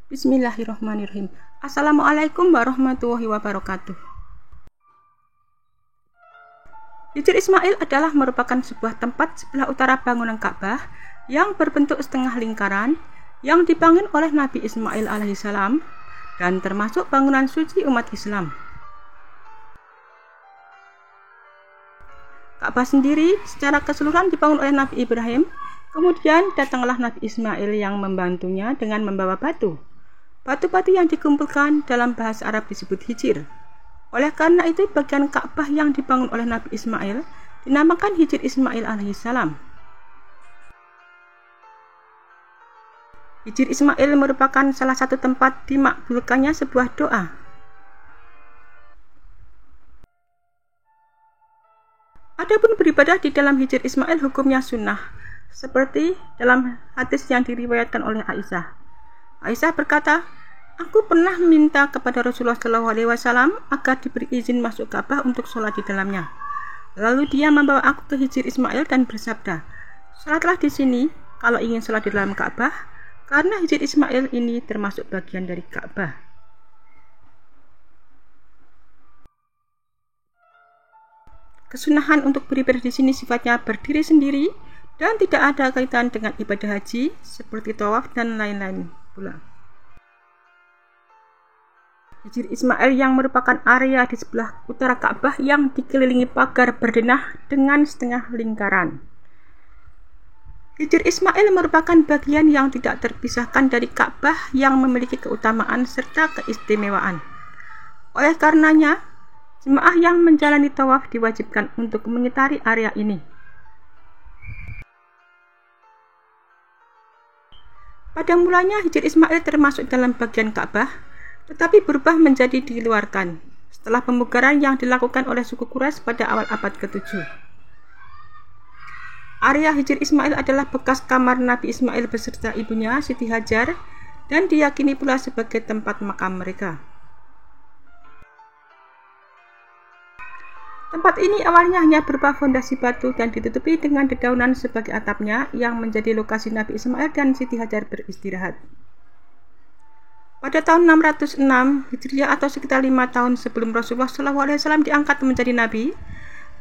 Bismillahirrahmanirrahim. Assalamualaikum warahmatullahi wabarakatuh. Hijr Ismail adalah merupakan sebuah tempat sebelah utara bangunan Ka'bah yang berbentuk setengah lingkaran yang dibangun oleh Nabi Ismail alaihissalam dan termasuk bangunan suci umat Islam. Ka'bah sendiri secara keseluruhan dibangun oleh Nabi Ibrahim, kemudian datanglah Nabi Ismail yang membantunya dengan membawa batu. Batu-batu yang dikumpulkan dalam bahasa Arab disebut hijr. Oleh karena itu, bagian Ka'bah yang dibangun oleh Nabi Ismail dinamakan Hijr Ismail alaihissalam. Hijr Ismail merupakan salah satu tempat dimakbulkannya sebuah doa. Adapun beribadah di dalam Hijr Ismail hukumnya sunnah, seperti dalam hadis yang diriwayatkan oleh Aisyah. Aisyah berkata, "Aku pernah meminta kepada Rasulullah SAW agar diberi izin masuk Ka'bah untuk sholat di dalamnya. Lalu dia membawa aku ke Hijr Ismail dan bersabda, 'Sholatlah di sini kalau ingin sholat di dalam Ka'bah, karena Hijr Ismail ini termasuk bagian dari Ka'bah.'" Kesunahan untuk beribadah di sini sifatnya berdiri sendiri dan tidak ada kaitan dengan ibadah haji seperti tawaf dan lain-lain pula. Hijr Ismail yang merupakan area di sebelah utara Ka'bah yang dikelilingi pagar berdenah dengan setengah lingkaran. Hijr Ismail merupakan bagian yang tidak terpisahkan dari Ka'bah yang memiliki keutamaan serta keistimewaan. Oleh karenanya, jemaah yang menjalani tawaf diwajibkan untuk mengitari area ini. Pada mulanya Hijr Ismail termasuk dalam bagian Ka'bah, tetapi berubah menjadi diluarkan setelah pemugaran yang dilakukan oleh suku Quraisy pada awal abad ke-7. Area Hijr Ismail adalah bekas kamar Nabi Ismail beserta ibunya Siti Hajar dan diyakini pula sebagai tempat makam mereka. Tempat ini awalnya hanya berupa fondasi batu dan ditutupi dengan dedaunan sebagai atapnya yang menjadi lokasi Nabi Ismail dan Siti Hajar beristirahat. Pada tahun 606 Hijriah atau sekitar 5 tahun sebelum Rasulullah SAW diangkat menjadi Nabi,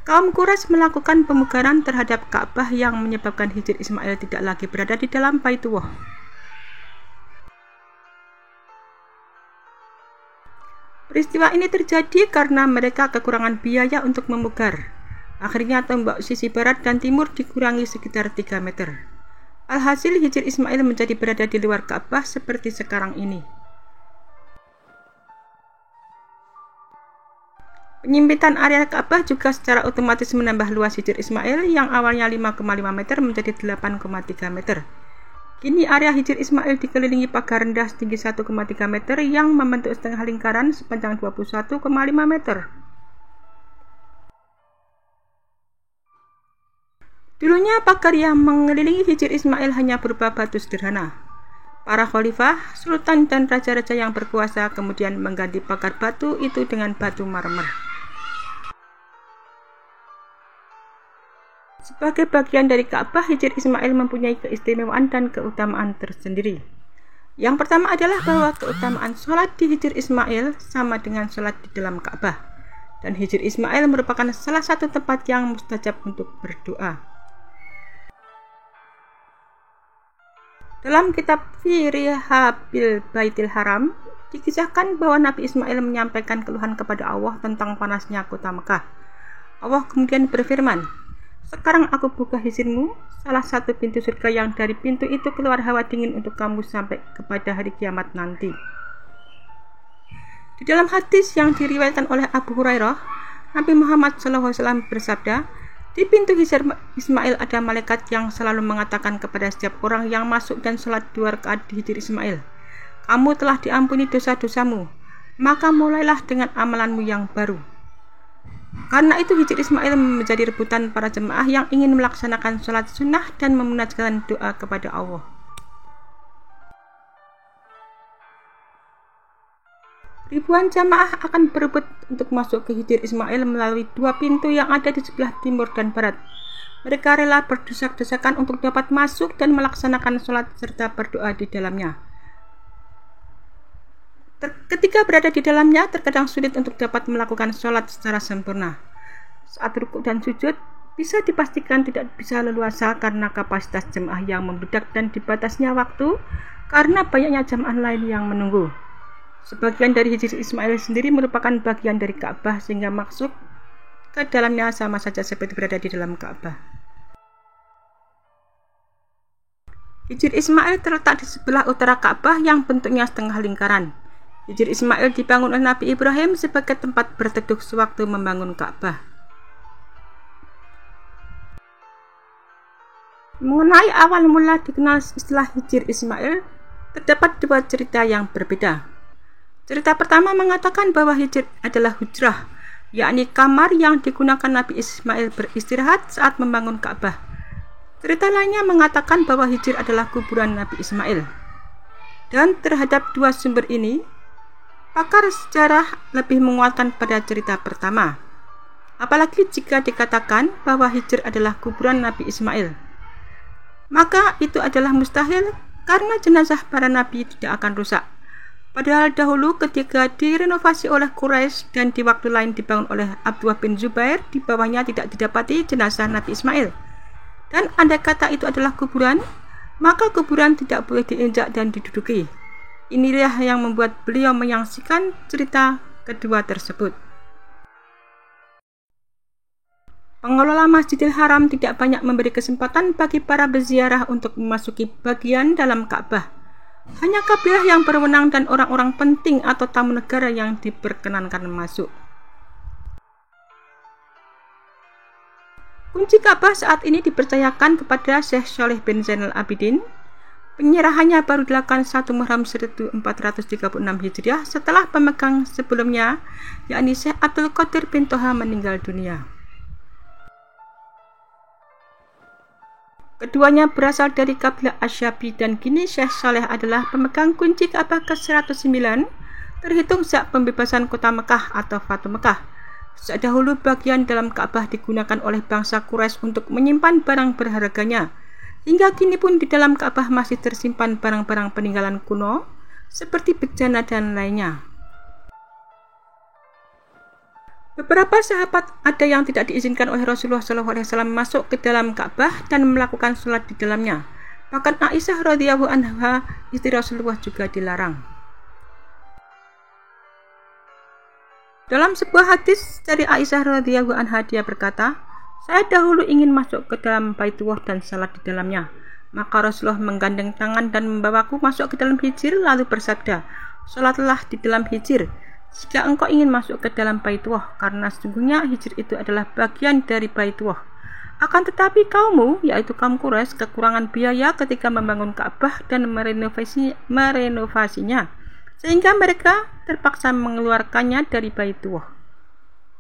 kaum Quraisy melakukan pemugaran terhadap Ka'bah yang menyebabkan Hijr Ismail tidak lagi berada di dalam Baitullah. Peristiwa ini terjadi karena mereka kekurangan biaya untuk memugar. Akhirnya tembok sisi barat dan timur dikurangi sekitar 3 meter. Alhasil Hijr Ismail menjadi berada di luar Ka'bah seperti sekarang ini. Penyempitan area Ka'bah juga secara otomatis menambah luas Hijr Ismail yang awalnya 5,5 meter menjadi 8,3 meter. Kini area Hijr Ismail dikelilingi pagar rendah setinggi 1,3 meter yang membentuk setengah lingkaran sepanjang 21,5 meter. Dulunya pagar yang mengelilingi Hijr Ismail hanya berupa batu sederhana. Para khalifah, sultan dan raja-raja yang berkuasa kemudian mengganti pagar batu itu dengan batu marmer. Sebagai bagian dari Ka'bah, Hijr Ismail mempunyai keistimewaan dan keutamaan tersendiri. Yang pertama adalah bahwa keutamaan sholat di Hijr Ismail sama dengan sholat di dalam Ka'bah. Dan Hijr Ismail merupakan salah satu tempat yang mustajab untuk berdoa. Dalam kitab Fi Rihabil Baitil Haram, dikisahkan bahwa Nabi Ismail menyampaikan keluhan kepada Allah tentang panasnya kota Mekah. Allah kemudian berfirman, "Sekarang aku buka hijrmu, salah satu pintu surga yang dari pintu itu keluar hawa dingin untuk kamu sampai kepada hari kiamat nanti." Di dalam hadis yang diriwayatkan oleh Abu Hurairah, Nabi Muhammad SAW bersabda, "Di pintu Hijr Ismail ada malaikat yang selalu mengatakan kepada setiap orang yang masuk dan sholat 2 rakaat di Hijr Ismail, 'Kamu telah diampuni dosa-dosamu, maka mulailah dengan amalanmu yang baru.'" Karena itu Hijr Ismail menjadi rebutan para jemaah yang ingin melaksanakan sholat sunnah dan memunajatkan doa kepada Allah. Ribuan jamaah akan berebut untuk masuk ke Hijr Ismail melalui 2 pintu yang ada di sebelah timur dan barat. Mereka rela berdesak-desakan untuk dapat masuk dan melaksanakan sholat serta berdoa di dalamnya. Ketika berada di dalamnya, terkadang sulit untuk dapat melakukan sholat secara sempurna. Saat rukuk dan sujud, bisa dipastikan tidak bisa leluasa karena kapasitas jemaah yang membludak dan dibatasnya waktu karena banyaknya jemaah lain yang menunggu. Sebagian dari Hijr Ismail sendiri merupakan bagian dari Ka'bah sehingga masuk ke dalamnya sama saja seperti berada di dalam Ka'bah. Hijr Ismail terletak di sebelah utara Ka'bah yang bentuknya setengah lingkaran. Hijr Ismail dibangun oleh Nabi Ibrahim sebagai tempat berteduh sewaktu membangun Ka'bah. Mengenai awal mula dikenal istilah Hijr Ismail, terdapat dua cerita yang berbeda. Cerita pertama mengatakan bahwa Hijr adalah hujrah, yakni kamar yang digunakan Nabi Ismail beristirahat saat membangun Ka'bah. Cerita lainnya mengatakan bahwa Hijr adalah kuburan Nabi Ismail. Dan terhadap dua sumber ini, pakar sejarah lebih menguatkan pada cerita pertama. Apalagi jika dikatakan bahwa Hijr adalah kuburan Nabi Ismail. Maka itu adalah mustahil karena jenazah para nabi tidak akan rusak. Padahal dahulu ketika direnovasi oleh Quraisy dan di waktu lain dibangun oleh Abdullah bin Zubair, di bawahnya tidak didapati jenazah Nabi Ismail. Dan andai kata itu adalah kuburan, maka kuburan tidak boleh diinjak dan diduduki. Inilah yang membuat beliau menyaksikan cerita kedua tersebut. Pengelola Masjidil Haram tidak banyak memberi kesempatan bagi para berziarah untuk memasuki bagian dalam Ka'bah. Hanya kabilah yang berwenang dan orang-orang penting atau tamu negara yang diperkenankan masuk. Kunci Ka'bah saat ini dipercayakan kepada Syekh Shalih bin Zainal Abidin. Penyerahannya baru dilakukan 1 Muharram 1436 Hijriah setelah pemegang sebelumnya, yakni Syekh Abdul Qadir bin Toha meninggal dunia. Keduanya berasal dari kabilah Asyabi dan kini Syekh Saleh adalah pemegang kunci Ka'bah ke-109, terhitung sejak pembebasan kota Mekah atau Fatu Mekah. Sejak dahulu bagian dalam Ka'bah digunakan oleh bangsa Quraisy untuk menyimpan barang berharganya. Hingga kini pun di dalam Ka'bah masih tersimpan barang-barang peninggalan kuno seperti bejana dan lainnya. Beberapa sahabat ada yang tidak diizinkan oleh Rasulullah SAW masuk ke dalam Ka'bah dan melakukan sholat di dalamnya. Bahkan Aisyah radhiyallahu anha, istri Rasulullah, juga dilarang. Dalam sebuah hadis dari Aisyah radhiyallahu anha, dia berkata, "Saya dahulu ingin masuk ke dalam Baitullah dan salat di dalamnya. Maka Rasulullah menggandeng tangan dan membawaku masuk ke dalam Hijr lalu bersabda, 'Salatlah di dalam Hijr jika engkau ingin masuk ke dalam Baitullah, karena sesungguhnya Hijr itu adalah bagian dari Baitullah. Akan tetapi kaummu, yaitu kaum Quraisy, kekurangan biaya ketika membangun Ka'bah dan merenovasinya, sehingga mereka terpaksa mengeluarkannya dari Baitullah.'"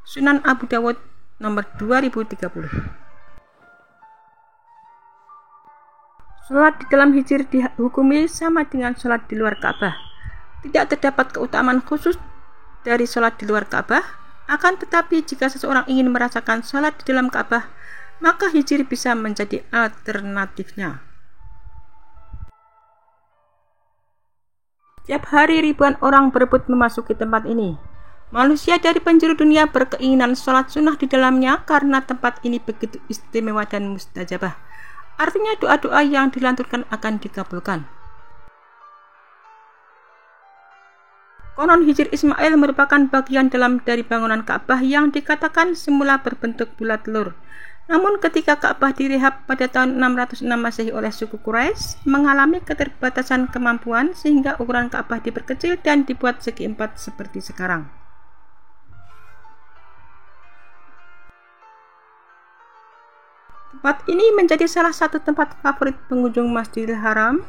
Sunan Abu Dawud nomor 2030. Sholat di dalam Hijr dihukumi sama dengan sholat di luar Ka'bah. Tidak terdapat keutamaan khusus dari sholat di luar Ka'bah, akan tetapi jika seseorang ingin merasakan sholat di dalam Ka'bah, maka Hijr bisa menjadi alternatifnya. Setiap hari ribuan orang berebut memasuki tempat ini. Manusia dari penjuru dunia berkeinginan sholat sunnah di dalamnya karena tempat ini begitu istimewa dan mustajabah. Artinya doa-doa yang dilanturkan akan dikabulkan. Konon Hijr Ismail merupakan bagian dalam dari bangunan Ka'bah yang dikatakan semula berbentuk bulat telur. Namun ketika Ka'bah direhab pada tahun 606 Masehi oleh suku Quraisy, mengalami keterbatasan kemampuan sehingga ukuran Ka'bah diperkecil dan dibuat segi empat seperti sekarang. Tempat ini menjadi salah satu tempat favorit pengunjung Masjidil Haram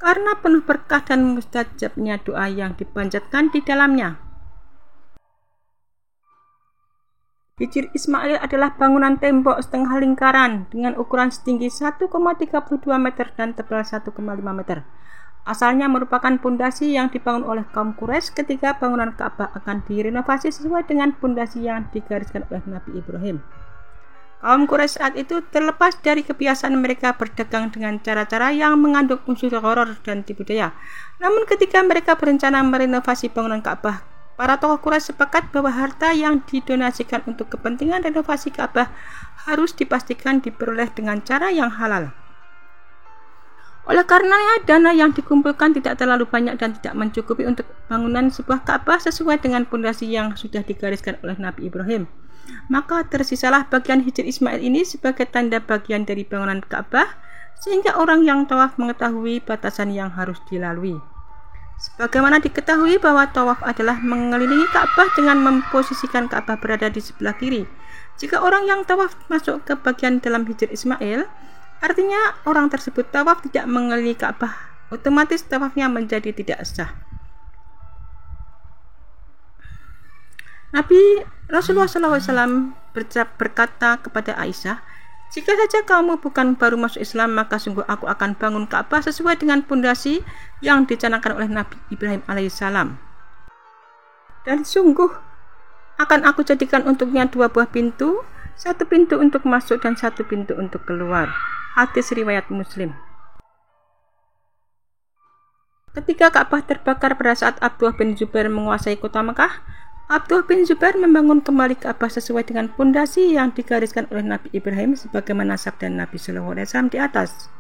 karena penuh berkah dan mustajabnya doa yang dipanjatkan di dalamnya. Hijr Ismail adalah bangunan tembok setengah lingkaran dengan ukuran setinggi 1,32 meter dan tebal 1,5 meter. Asalnya merupakan pondasi yang dibangun oleh kaum Quraisy ketika bangunan Ka'bah akan direnovasi sesuai dengan pondasi yang digariskan oleh Nabi Ibrahim. Kaum Quraisy saat itu terlepas dari kebiasaan mereka berdagang dengan cara-cara yang mengandung unsur horor dan tipu daya. Namun ketika mereka berencana merenovasi bangunan Ka'bah, para tokoh Quraisy sepakat bahwa harta yang didonasikan untuk kepentingan renovasi Ka'bah harus dipastikan diperoleh dengan cara yang halal. Oleh karenanya, dana yang dikumpulkan tidak terlalu banyak dan tidak mencukupi untuk bangunan sebuah Ka'bah sesuai dengan fondasi yang sudah digariskan oleh Nabi Ibrahim. Maka tersisalah bagian Hijr Ismail ini sebagai tanda bagian dari bangunan Ka'bah, sehingga orang yang tawaf mengetahui batasan yang harus dilalui. Sebagaimana diketahui bahwa tawaf adalah mengelilingi Ka'bah dengan memposisikan Ka'bah berada di sebelah kiri. Jika orang yang tawaf masuk ke bagian dalam Hijr Ismail, artinya orang tersebut tawaf tidak mengelilingi Ka'bah, otomatis tawafnya menjadi tidak sah. Nabi Rasulullah SAW berkata kepada Aisyah, "Jika saja kamu bukan baru masuk Islam, maka sungguh aku akan bangun Ka'bah sesuai dengan pondasi yang dicanangkan oleh Nabi Ibrahim alaihissalam. Dan sungguh akan aku jadikan untuknya 2 buah pintu, 1 pintu untuk masuk dan 1 pintu untuk keluar." Hadis riwayat Muslim. Ketika Ka'bah terbakar pada saat Abdullah bin Zubair menguasai kota Mekah, Abdullah bin Zubair membangun kembali Ka'bah sesuai dengan pondasi yang digariskan oleh Nabi Ibrahim sebagaimana sabda Nabi SAW di atas.